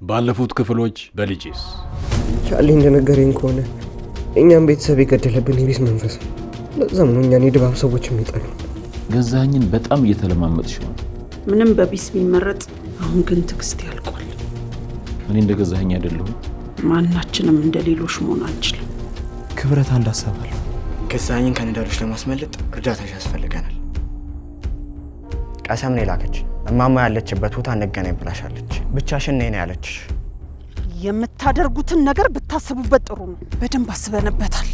ባለፉት ክፍሎች በልጅስ ቻሊ እንደነገረኝ ከሆነ እኛም ቤተሰብ የገደለብን የቢስ መንፈስ ለዛም ነው እኛን የድባብ ሰዎች የሚጠሩ ገዛኸኝን በጣም እየተለማመጥሽ ነው ምንም በቢስ ቢመረጥ አሁን ግን ትክስት ያልቋል እኔ እንደገዛኸኝ አይደለሁም ማናችንም እንደሌሎች መሆን አንችልም ክብረት አንድ አሳባል ገዛኸኝን ከነዳሎች ለማስመለጥ እርዳታሽ ያስፈልገናል ቀሰም ነው ላከች እማማ ያለችበት ቦታ እንገናኝ ብላሻለች ብቻሽን ነኝ ያለችሽ የምታደርጉትን ነገር ብታስቡበት ጥሩ ነው በደንብ አስበንበታል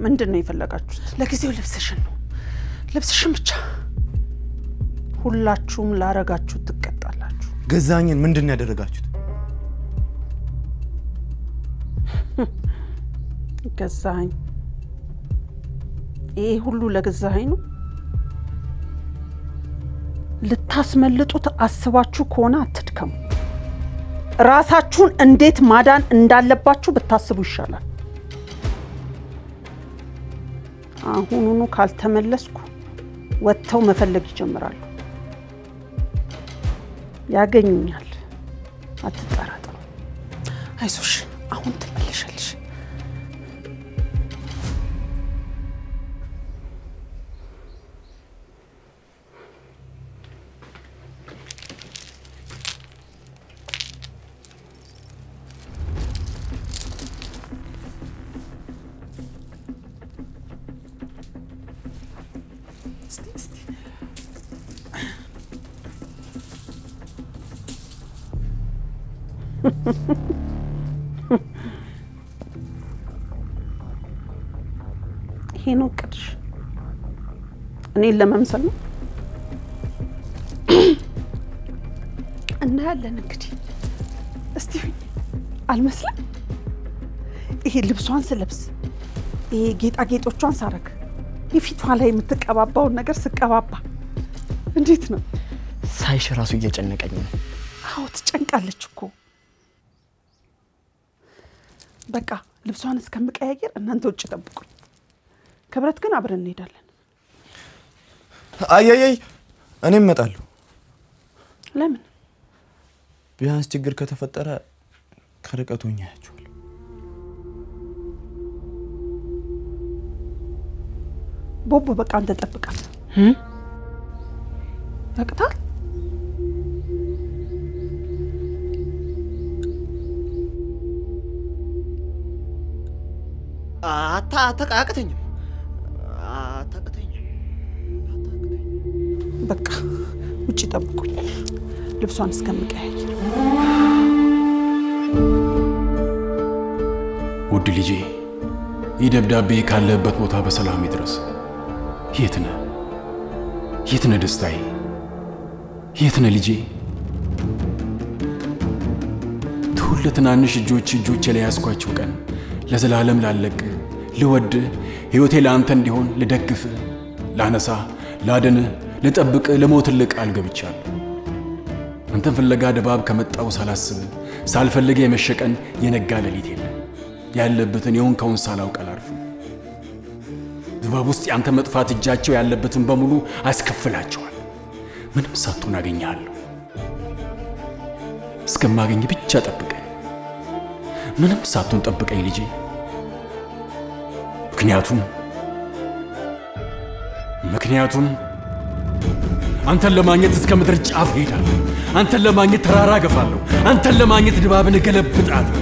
ምንድነው የፈለጋችሁት ለጊዜው ልብስሽን ብቻ ሁላችሁም ላረጋችሁት ትቀጣላችሁ ገዛኸኝን ምንድነው ያደረጋችሁት ገዛኸኝ ይሄ ሁሉ ለገዛኸኝ ነው ልታስመልጡት አስባችሁ ከሆነ አትድከሙ ራሳችሁን እንዴት ማዳን እንዳለባችሁ ብታስቡ ይሻላል አሁኑኑ ካልተመለስኩ ወጥተው መፈለግ ይጀምራሉ ያገኙኛል አትጠራጠሩ አይዞሽ አሁን ትመለሻለሽ ይሄ ነው ቅድሽ እኔን ለመምሰል ነው እናያለን እንግዲህ እስቲ አልመስለም ይሄ ልብሷን ስለብስ ይሄ ጌጣጌጦቿን ሳረግ የፊቷ ላይ የምትቀባባው ነገር ስቀባባ እንዴት ነው ሳይሽ ራሱ እየጨነቀኝ ነው አዎ ትጨንቃለች እኮ በቃ ልብሷን እስከምቀያየር እናንተ ውጭ ጠብቁኝ ክብረት ግን አብረን እንሄዳለን አይ እኔም እመጣለሁ ለምን ቢያንስ ችግር ከተፈጠረ ከርቀቱኛ ያያችኋል ቦቦ በቃ አንተ ጠብቃት ያቅታል አታቃቅተኝም በቃ ውጪ ጠብቁኝ ልብሷን እስከምቀያየር ውድ ልጄ ይደብዳቤ ካለበት ቦታ በሰላም ይድረስ የት ነህ ደስታዬ የት ነህ ልጄ ትናንሽ እጆቼ ላይ ያስኳቸው ቀን ለዘላለም ላለቅ ልወድ ህይወቴ ለአንተ እንዲሆን ልደግፍ ላነሳ ላድን ልጠብቅ ለሞትልህ ቃል ገብቻለሁ አንተን ፍለጋ ድባብ ከመጣው ሳላስብ ሳልፈልግ የመሸቀን የነጋ ሌሊት የለም ያለበትን የሆንከውን ሳላውቅ አላርፍም ድባብ ውስጥ ያንተ መጥፋት እጃቸው ያለበትን በሙሉ አስከፍላቸዋል ምንም ሳትሆን አገኛለሁ እስከማገኝ ብቻ ጠብቀኝ ምንም ሳትሆን ጠብቀኝ ልጄ ምክንያቱም አንተን ለማግኘት እስከ ምድር ጫፍ ሄዳለሁ አንተን ለማግኘት ተራራ ገፋለሁ አንተን ለማግኘት ድባብን ገለብጣለሁ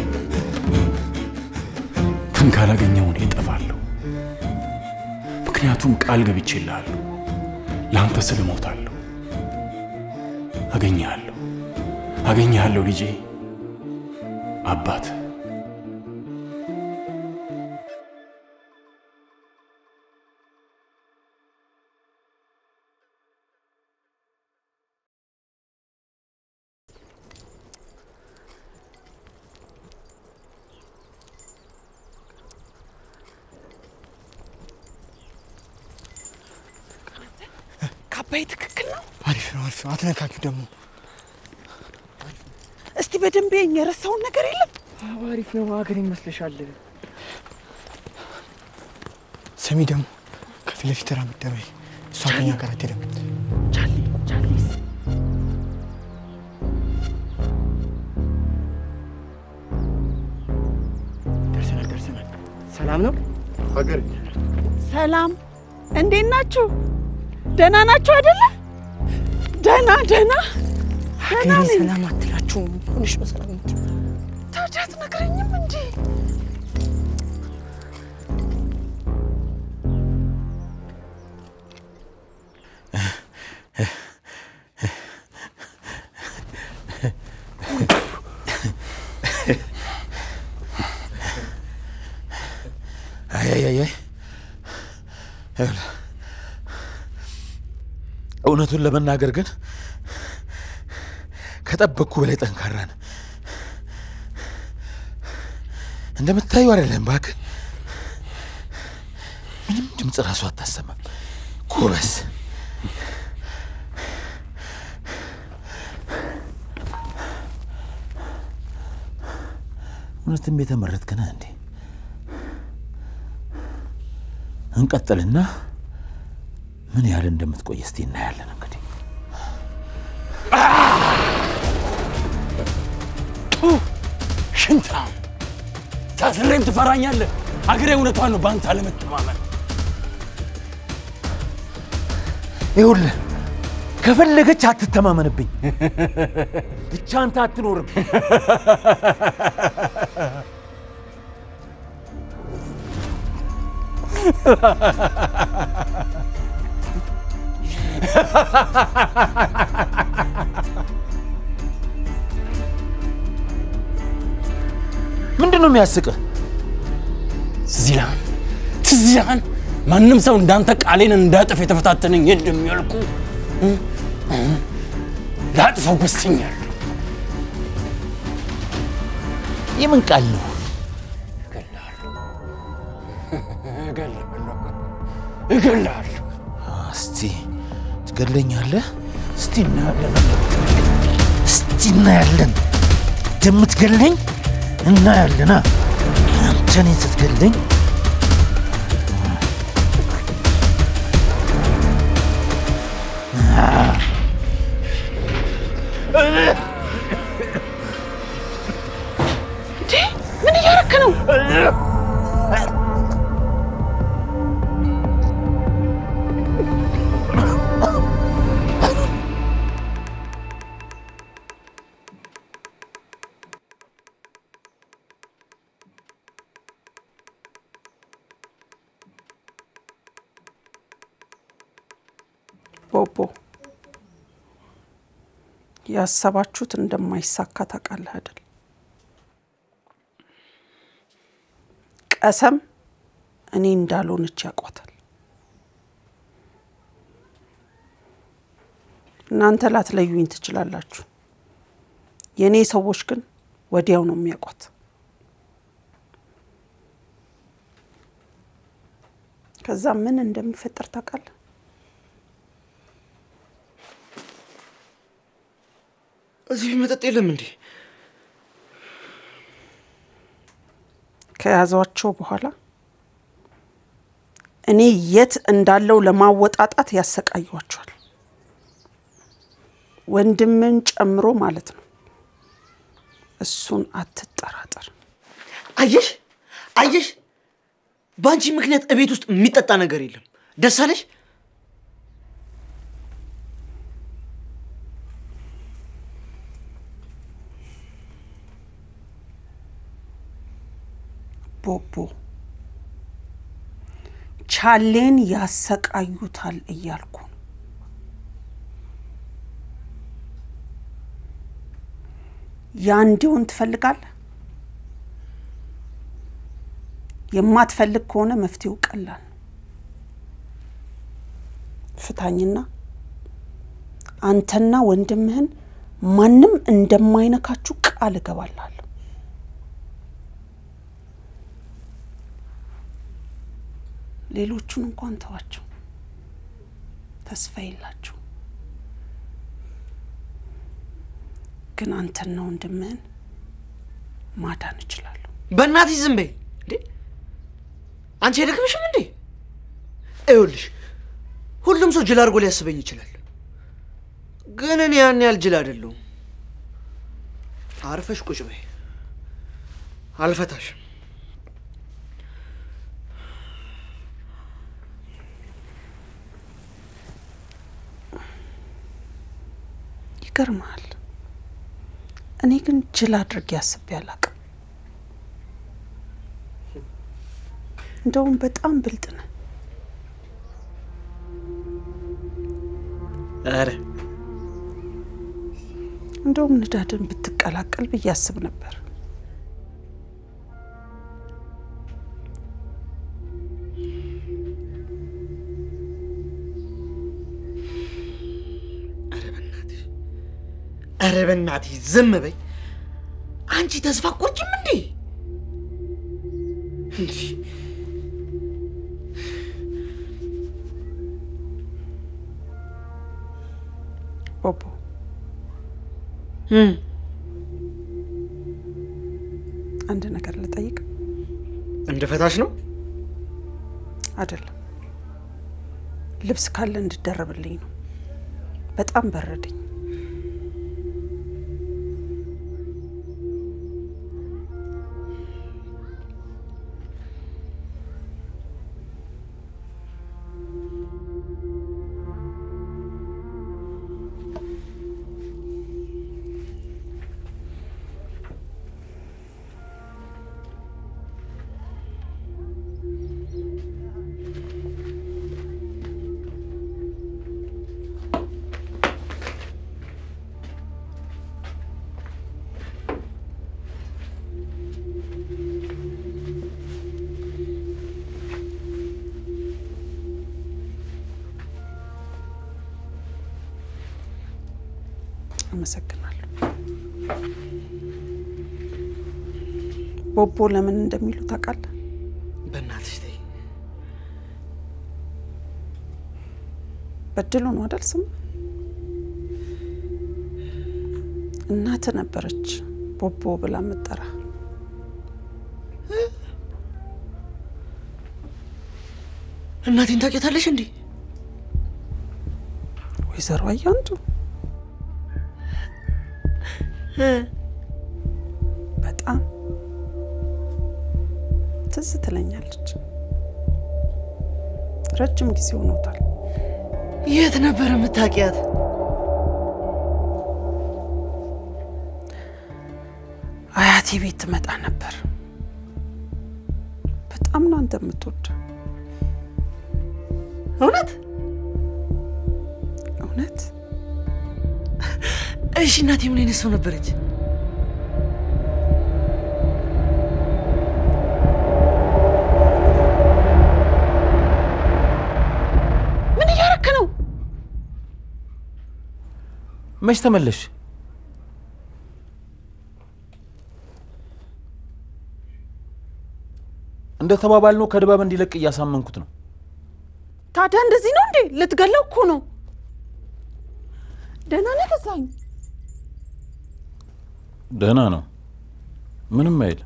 ካላገኘው እኔ እጠፋለሁ ምክንያቱም ቃል ገብቼልሃለሁ ላንተ ስል ሞታለሁ አገኛለሁ ልጄ አባት አባዬ ትክክል ነው? አሪፍ ነው አትነካኪው ደግሞ እስቲ በደንብ የረሳውን ነገር የለም? አሪፍ ነው ሀገር ይመስልሻል ስሚ ደግሞ ከፊት ለፊት ተራምደበይ እሷ ከኛ ጋር አትሄድም ቻርሊስ ደርሰናል ሰላም ነው ሀገር ሰላም እንዴት ናችሁ? ደህና ናችሁ አይደለ? ደህና ሀገር ሰላም አትላችሁ ሁንሽ በሰላም ነው ታዲያ አትነግረኝም እንዴ? አይ እውነቱን ለመናገር ግን ከጠበቅኩ በላይ ጠንካራ ነህ። እንደምታየው አይደለም እባክህ። ምንም ድምፅ ራሱ አታሰማም። ጎበዝ እውነትም የተመረጥክ ነህ እንዴ? እንቀጥልና ምን ያህል እንደምትቆይ እስቲ እናያለን። እንግዲህ ሽንታ ታስሬም ትፈራኛለህ? አገሬ እውነቷን ነው ባንተ አለመተማመን። ይኸውልህ ከፈለገች አትተማመንብኝ፣ ብቻ አንተ አትኖርም። ምንድነው የሚያስቅህ? ትዚላን ማንም ሰው እንዳንተ ቃሌን እንዳጠፍ የተፈታተነኝ የለም ያልኩ ላጥፈው ወስኛለሁ። የምን ቃል ነው? እገላለሁ። እስቲ ትገለኛለህ? እስቲ እናያለን። እንደምትገለኝ እናያለና አንተ እኔን ስትገለኝ ምን እያደረክ ነው? ቦቦ ያሰባችሁት እንደማይሳካ ታውቃለህ አይደል? ቀሰም እኔ እንዳልሆነች ያውቃታል። እናንተ ላትለዩኝ ትችላላችሁ፣ የኔ ሰዎች ግን ወዲያው ነው የሚያውቁት። ከዛ ምን እንደሚፈጠር ታውቃለህ? እዚህ መጠጥ የለም እንዴ? ከያዟቸው በኋላ እኔ የት እንዳለው ለማወጣጣት ያሰቃዩዋቸዋል። ወንድምን ጨምሮ ማለት ነው። እሱን አትጠራጠር። አየሽ ባንቺ ምክንያት እቤት ውስጥ የሚጠጣ ነገር የለም። ደስ አለሽ? ቦቦ ቻሌን ያሰቃዩታል እያልኩ ነው። ያንዲውን ትፈልጋለህ? የማትፈልግ ከሆነ መፍትሄው ቀላል ነው። ፍታኝና አንተና ወንድምህን ማንም እንደማይነካችሁ ቃል እገባለሁ። ሌሎቹን እንኳን ተዋቸው፣ ተስፋ የላቸው። ግን አንተን ነው እንደምን ማዳን እችላለሁ። በእናትሽ ዝም በይ እንዴ! አንቺ አይደክምሽም እንዴ? አይውልሽ ሁሉም ሰው ጅል አድርጎ ሊያስበኝ ይችላል። ግን እኔ ያን ያህል ጅል አይደለሁም። አርፈሽ ቁጭ በይ፣ አልፈታሽም። ይገርማል። እኔ ግን ጅል አድርጌ አስቤ አላቅም። እንደውም በጣም ብልጥ ነህ። አረ እንደውም ንዳድን ብትቀላቀል ብዬ አስብ ነበር። አረ በእናትሽ ዝም በይ። አንቺ ተስፋ ቆርጭም እንዴ? ቦቦ አንድ ነገር ልጠይቅ። እንደፈታሽ ነው? አይደለም፣ ልብስ ካለ እንድደረብልኝ ነው። በጣም በረደኝ። አመሰግናለሁ። ቦቦ ለምን እንደሚሉ ታውቃለህ? በእናትሽ ተይ። በድሉ ነው አይደል ስም? እናት ነበረች ቦቦ ብላ መጠራ። እናቴን ታውቂያታለሽ እንዴ? ወይዘሮ አያንቱ በጣም ትዝ ትለኛለች። ረጅም ጊዜ ሆኖታል። የት ነበር የምታውቂያት? አያቴ ቤት ትመጣ ነበር። በጣም ነው አንተ የምትወድ። እውነት? እውነት? እሺ እናቴ ምን አይነት ሰው ነበረች? ምን እያረክ ነው? መች ተመለሽ? እንደ ተባባልነው ከድባብ እንዲለቅ እያሳመንኩት ነው። ታዲያ እንደዚህ ነው እንዴ? ልትገለው እኮ ነው። ደህና ነህ ገዛኝ? ደህና ነው፣ ምንም አይል።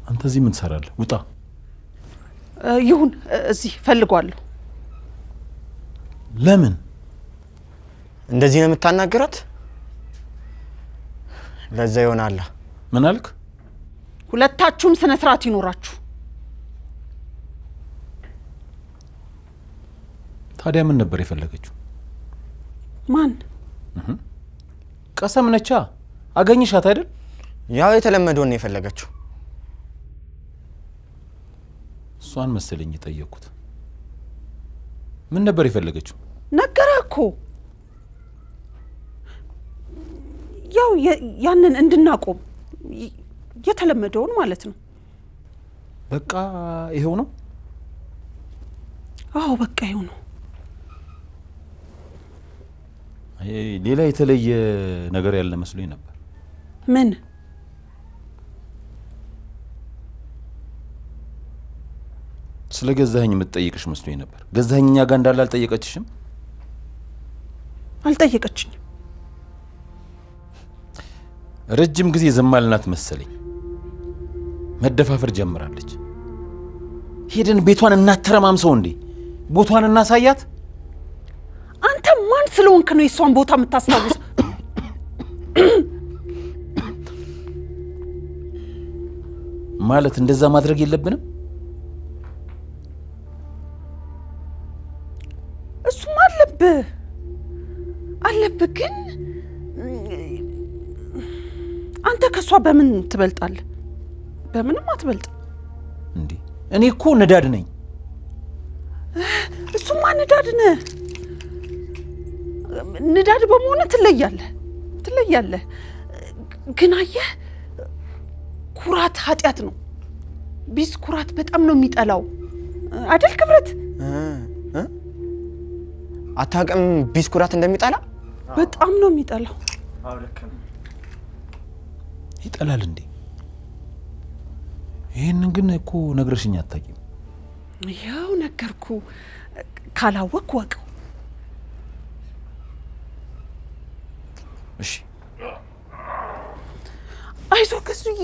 አንተ እዚህ ምን ትሰራለህ? ውጣ። ይሁን፣ እዚህ ፈልጓለሁ። ለምን እንደዚህ ነው የምታናገራት? ለዛ ይሆናል። ምን አልክ? ሁለታችሁም ስነ ስርዓት ይኖራችሁ። ታዲያ ምን ነበር የፈለገችው? ማን? ቀሰም ነቻ። አገኝሻት አይደል? ያው የተለመደው ነው የፈለገችው። እሷን መሰለኝ የጠየቁት። ምን ነበር የፈለገችው? ነገረኩ። ያው ያንን እንድናቆም የተለመደውን ማለት ነው። በቃ ይሄው ነው? አዎ በቃ ይሄው ነው። ሌላ የተለየ ነገር ያለ መስሎኝ ነበር። ምን? ስለ ገዛኸኝ የምትጠይቅሽ መስሎኝ ነበር። ገዛኸኝ እኛ ጋር እንዳለ አልጠየቀችሽም? አልጠየቀችኝም። ረጅም ጊዜ ዝም አልናት መሰለኝ። መደፋፈር ጀምራለች። ሄደን ቤቷን እናተረማምሰው እንዴ? ቦታዋን እናሳያት። አንተ ማን ስለሆንክ ነው የሷን ቦታ የምታስታውስ? ማለት እንደዛ ማድረግ የለብንም? እሱም አለብህ ግን አንተ ከሷ በምን ትበልጣለህ? በምንም አትበልጥም እንዴ? እኔ እኮ ንዳድ ነኝ። እሱማ ንዳድ ነህ። ንዳድ በመሆነ ትለያለህ። ግን አየህ ኩራት ኃጢያት ነው። ቢስ ኩራት በጣም ነው የሚጠላው አይደል ክብረት? አታውቅም ቢስ ኩራት እንደሚጠላ? በጣም ነው የሚጠላው። ይጠላል እንዴ? ይሄንን ግን እኮ ነግረሽኝ አታውቂም። ያው ነገርኩ። ካላወቅ ወቀው። እሺ አይዞህ ገዙዬ።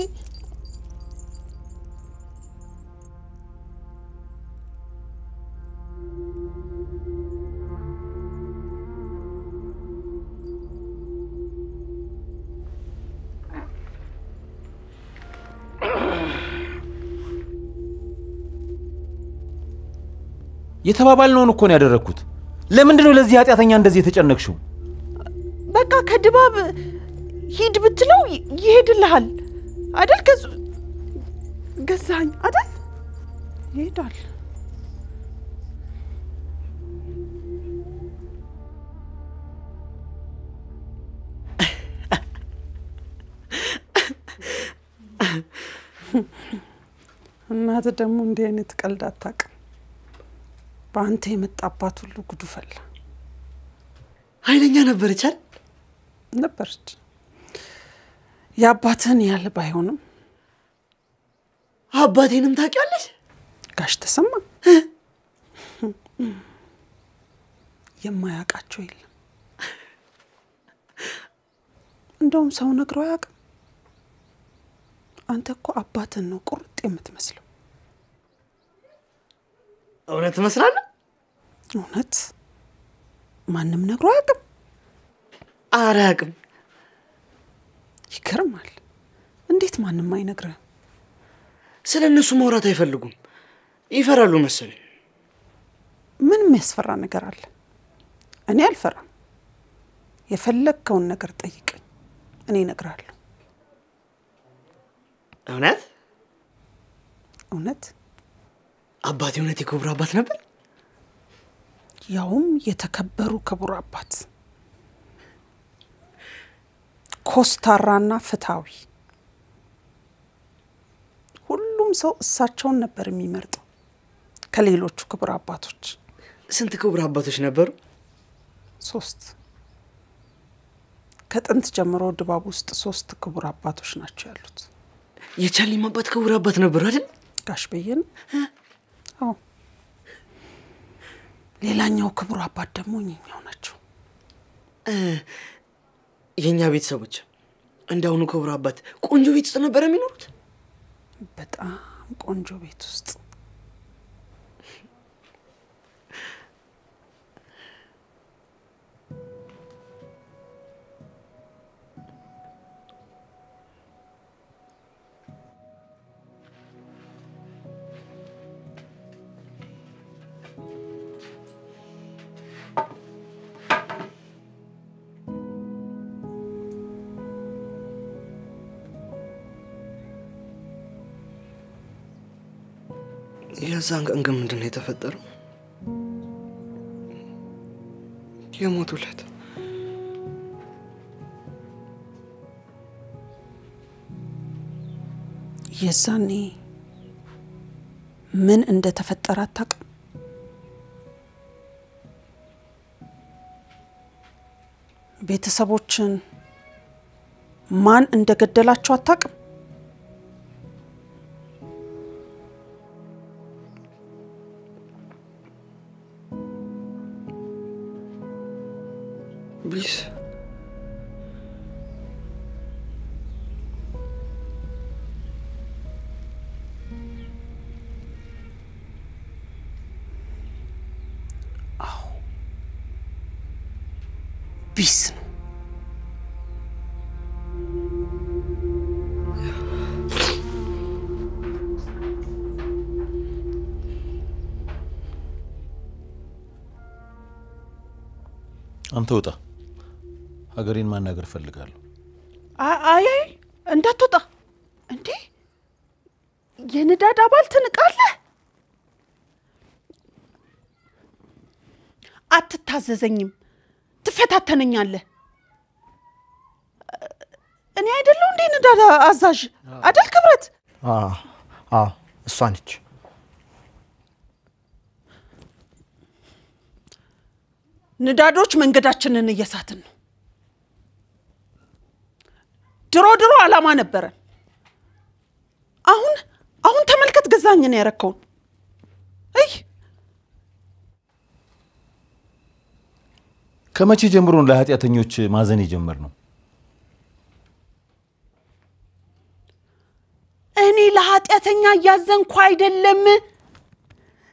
የተባባልነውን እኮ ነው ያደረኩት። ለምንድን ነው ለዚህ ኃጢያተኛ እንደዚህ የተጨነቅሽው? በቃ ከድባብ ሂድ ብትለው ይሄድልሃል አይደል? ገዛኸኝ አይደል? ይሄዳል። እናት ደግሞ እንዲህ አይነት ቀልድ አታውቅም። በአንተ የመጣባት ሁሉ ጉዱ ፈላ። ኃይለኛ ነበረች አይደል? ነበረች። የአባትህን ያህል ባይሆንም አባቴንም ታውቂያለሽ? ጋሽ ተሰማ የማያውቃቸው የለም። እንደውም ሰው ነግሮ አያውቅም። አንተ እኮ አባትህን ነው ቁርጥ የምትመስለው። እውነት መስላለህ? እውነት ማንም ነግሮ አያውቅም። ኧረ አያውቅም። ይገርማል። እንዴት ማንም አይነግርህም? ስለነሱ ማውራት አይፈልጉም። ይፈራሉ መሰለኝ። ምን የሚያስፈራ ነገር አለ? እኔ አልፈራም። የፈለግከውን ነገር ጠይቀኝ፣ እኔ እነግርሃለሁ። እውነት? እውነት። አባቴ እውነት የክቡር አባት ነበር? ያውም የተከበሩ ክቡር አባት፣ ኮስታራና ፍትሃዊ። ሁሉም ሰው እሳቸውን ነበር የሚመርጠው ከሌሎቹ ክቡር አባቶች። ስንት ክቡር አባቶች ነበሩ? 3። ከጥንት ጀምሮ ድባብ ውስጥ 3 ክቡር አባቶች ናቸው ያሉት። የቻሊም አባት ክቡር አባት ነበሩ አይደል? ጋሽ በየነ። አዎ። ሌላኛው ክቡር አባት ደግሞ እኛው ናቸው። የኛ ቤተሰቦች እንዳውኑ ክቡር አባት ቆንጆ ቤት ውስጥ ነበር የሚኖሩት? በጣም ቆንጆ ቤት ውስጥ። የዛን ቀን ግን ምንድን ነው የተፈጠረው? የሞቱለት የዛኔ ምን እንደተፈጠረ አታውቅም? ቤተሰቦችን ማን እንደገደላቸው አታውቅም? ቢስ ቢስ ነው። አንተ ወጣ። ሀገሬን ማናገር ፈልጋለሁ። አይ እንዳትወጣ እንዴ! የንዳድ አባል ትንቃለህ? አትታዘዘኝም፣ ትፈታተነኛለህ። እኔ አይደለሁ እንዴ ንዳድ አዛዥ አይደል ክብረት? እሷ ነች። ንዳዶች መንገዳችንን እየሳትን ነው። ድሮ አላማ ነበረን። አሁን ተመልከት ገዛኝን ያረከውን። እይ ከመቼ ጀምሮ ለኃጢአተኞች ማዘን የጀመርነው? እኔ ለኃጢአተኛ ያዘንኩ አይደለም።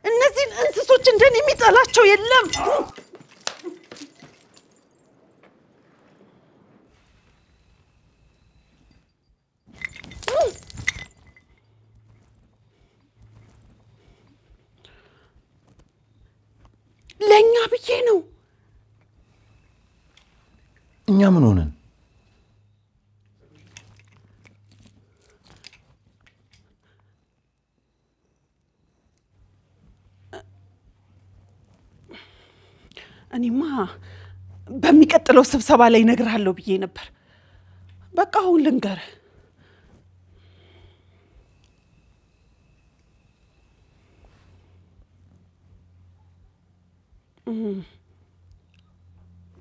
እነዚህ እንስሶች እንደኔ የሚጠላቸው የለም። ለኛ ብዬ ነው። እኛ ምን ሆነን? እኔማ በሚቀጥለው ስብሰባ ላይ ነግራለሁ ብዬ ነበር። በቃ አሁን ልንገር።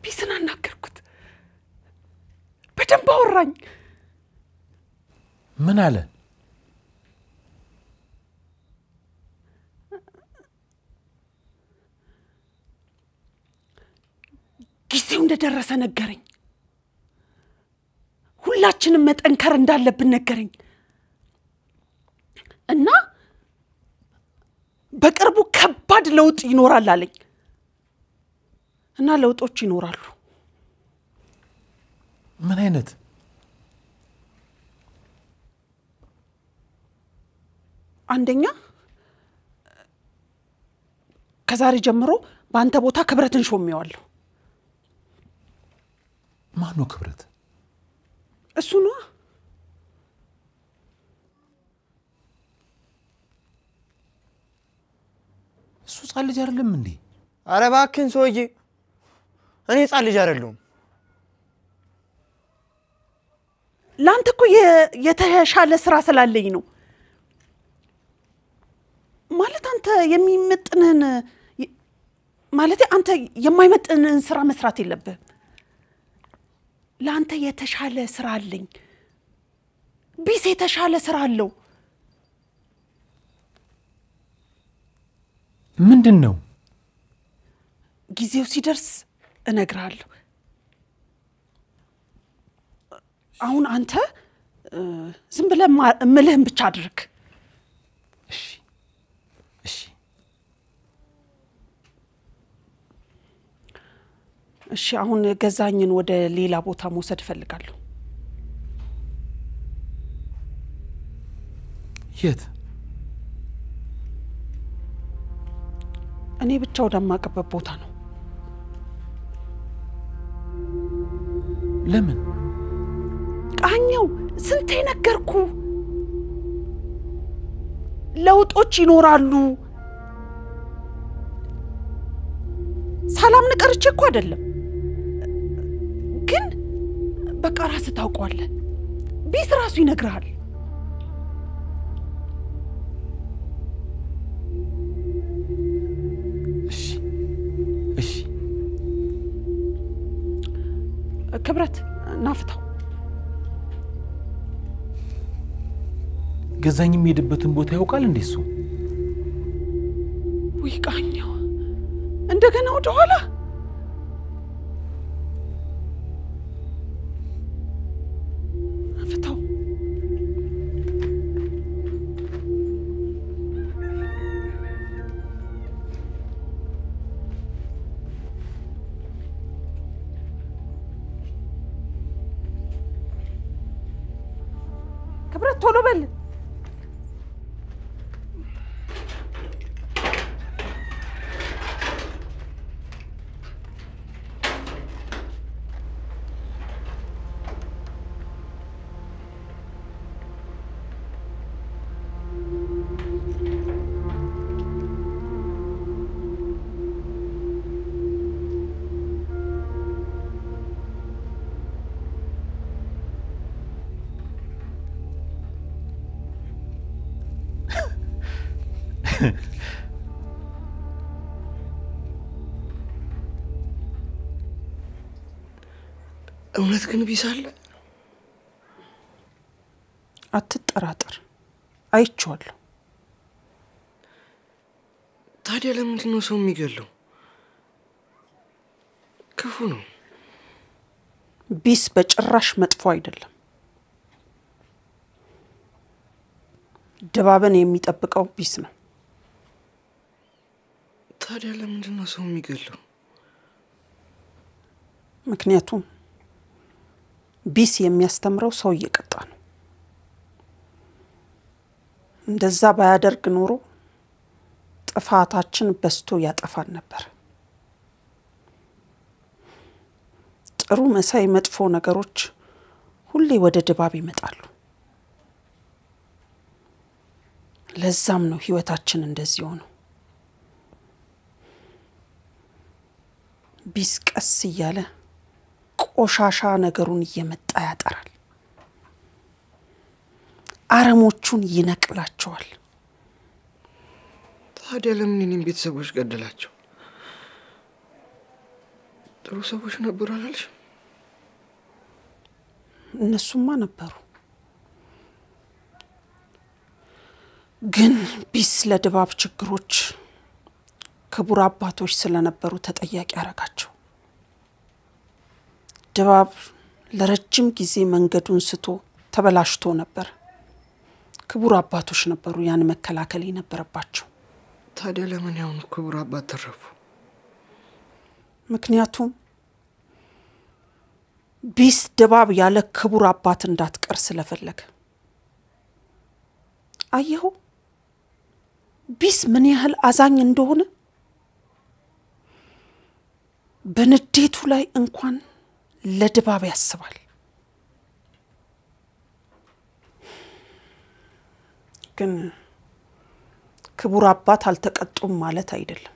ቢስን አናገርኩት። በደንብ አወራኝ። ምን አለ? ጊዜው እንደደረሰ ነገረኝ። ሁላችንም መጠንከር እንዳለብን ነገረኝ እና በቅርቡ ከባድ ለውጥ ይኖራል አለኝ። እና ለውጦች ይኖራሉ። ምን አይነት? አንደኛ ከዛሬ ጀምሮ በአንተ ቦታ ክብረትን ሾሜዋለሁ። ማን ነው ክብረት? እሱ ነው። እሱ ጻል ልጅ አይደለም እንዴ? አረ እባክህን ሰውዬ፣ እኔ ጻል ልጅ አይደለሁም። ላንተ እኮ የተሻለ ስራ ስላለኝ ነው። ማለት አንተ የሚመጥንህን ማለት አንተ የማይመጥንህን ስራ መስራት የለብህም። ላንተ የተሻለ ስራ አለኝ። ቢስ የተሻለ ስራ አለው። ምንድነው? ጊዜው ሲደርስ እነግራለሁ። አሁን አንተ ዝም ብለህ ምልህን ብቻ አድርግ። እሺ አሁን ገዛኝን ወደ ሌላ ቦታ መውሰድ ፈልጋለሁ። የት? እኔ ብቻ ወደማቀበት ቦታ ነው። ለምን? ቃኘው ስንቴ ነገርኩ። ለውጦች ይኖራሉ። ሰላም ንቀርቼ እኮ አይደለም፣ ግን በቃ ራስህ ታውቀዋለህ። ቢስ ራሱ ይነግራል። እሺ ክብረት ናፍታው ገዛኝ የሚሄድበትን ቦታ ያውቃል እንዴ እሱ? ወይ ቃኘው እንደገና ወደ ኋላ ቶሎ በል እውነት ግን ቢሳለ አትጠራጠር አይቼዋለሁ ታዲያ ለምንድን ነው ሰው የሚገለው ክፉ ነው ቢስ በጭራሽ መጥፎ አይደለም ድባብን የሚጠብቀው ቢስ ነው ታዲያ ለምንድን ነው ሰው የሚገለው ምክንያቱም ቢስ የሚያስተምረው ሰው እየቀጣ ነው እንደዛ ባያደርግ ኖሮ ጥፋታችን በስቶ ያጠፋን ነበር ጥሩ መሳይ መጥፎ ነገሮች ሁሌ ወደ ድባብ ይመጣሉ ለዛም ነው ህይወታችን እንደዚህ ሆነው ቢስ ቀስ እያለ ቆሻሻ ነገሩን እየመጣ ያጠራል አረሞቹን ይነቅላቸዋል ታዲያ ለምን እኔን ቤተሰቦች ገደላቸው ጥሩ ሰዎች ነበሩ አላልሽ እነሱማ ነበሩ ግን ቢስ ለድባብ ችግሮች ክቡር አባቶች ስለነበሩ ተጠያቂ አረጋቸው ድባብ ለረጅም ጊዜ መንገዱን ስቶ ተበላሽቶ ነበር ክቡር አባቶች ነበሩ ያን መከላከል የነበረባቸው ታዲያ ለምን ያውን ክቡር አባት ተረፉ ምክንያቱም ቢስ ድባብ ያለ ክቡር አባት እንዳትቀር ስለፈለገ አየሁ ቢስ ምን ያህል አዛኝ እንደሆነ በንዴቱ ላይ እንኳን ለድባብ ያስባል ግን ክቡር አባት አልተቀጡም ማለት አይደለም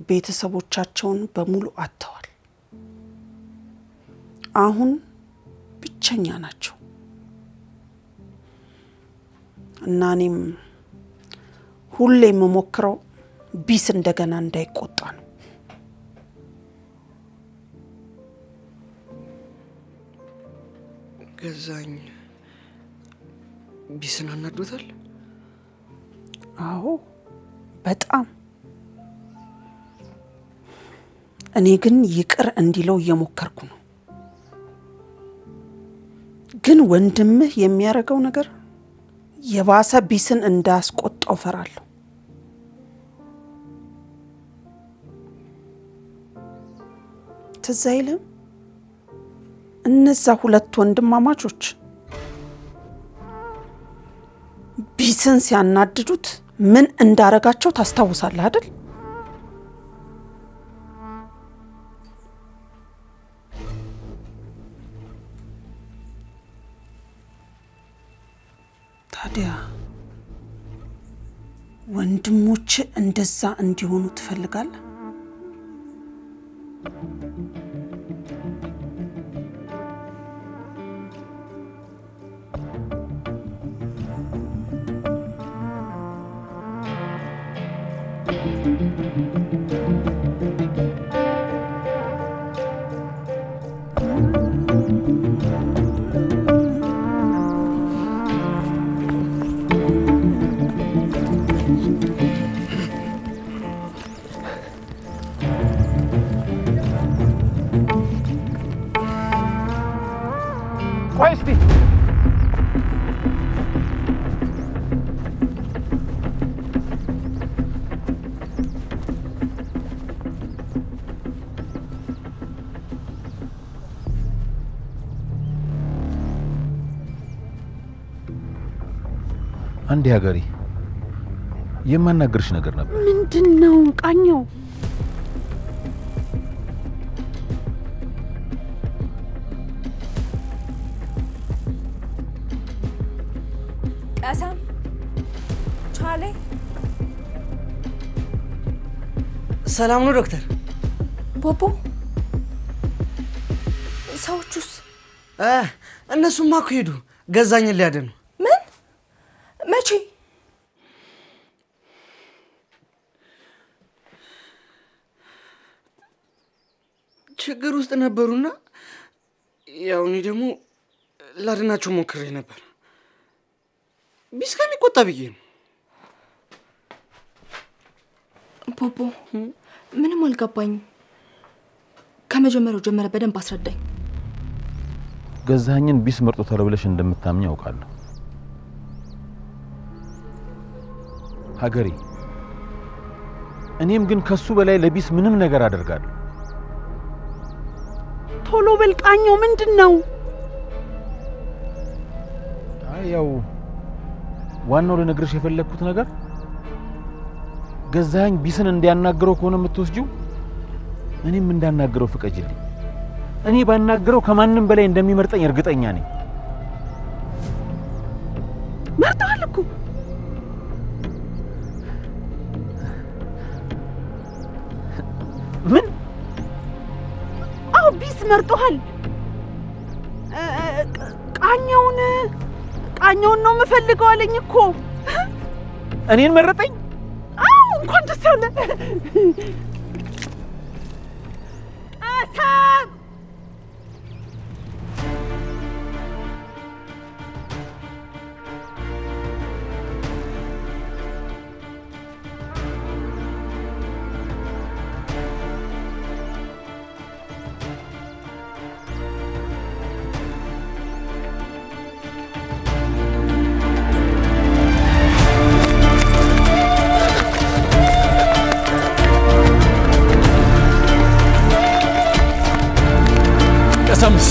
ቤተሰቦቻቸውን በሙሉ አጥተዋል አሁን ብቸኛ ናቸው እና እኔም ሁሌ መሞክረው ቢስ እንደገና እንዳይቆጣ ነው ገዛኝ ቢስን አናዶታል አዎ በጣም እኔ ግን ይቅር እንዲለው እየሞከርኩ ነው ግን ወንድምህ የሚያረጋው ነገር የባሰ ቢስን እንዳስቆጣው ፈራለሁ ትዛይለም እነዛ ሁለት ወንድማማቾች ቢስን ሲያናድዱት ምን እንዳረጋቸው ታስታውሳለህ አይደል ታዲያ ወንድሞች እንደዛ እንዲሆኑ ትፈልጋለህ Questi! አንዴ ሀገሬ የማናገርሽ ነገር ነበር። ምንድነው ቃኘው? ቀሰም ቻሌ ሰላም ነው ዶክተር? ቦቦ ሰዎቹስ? እነሱማ እኮ ሄዱ ገዛኝን ሊያድኑ። ምን? መቼ? ችግር ውስጥ ነበሩና ያው እኔ ደግሞ ላድናቸው ሞክሬ ነበር። ቢስከም ይቆጣ ብዬ ነው። ቦቦ ምንም አልገባኝም። ከመጀመሪያው ጀመረ በደንብ አስረዳኝ። ገዛኸኝን ቢስ መርጦታል ብለሽ እንደምታምኝ አውቃለሁ። ሀገሬ እኔም ግን ከሱ በላይ ለቢስ ምንም ነገር አደርጋለሁ። ቶሎ በልቃኘው ምንድነው? ያው ዋናው ለነገርሽ የፈለኩት ነገር ገዛኸኝ ቢስን እንዲያናገረው ከሆነ የምትወስጂው እኔም እንዳናገረው ፍቀጅልኝ። እኔ ባናገረው ከማንንም በላይ እንደሚመርጠኝ እርግጠኛ ነኝ። መርጠሃል እኮ። ምን? አው ቢስ መርጠሃል። ቃኘውን ነው የምፈልገው አለኝ እኮ። እኔን መረጠኝ? አው እንኳን ደስ ያለ። ቀሰም ቀሰምስ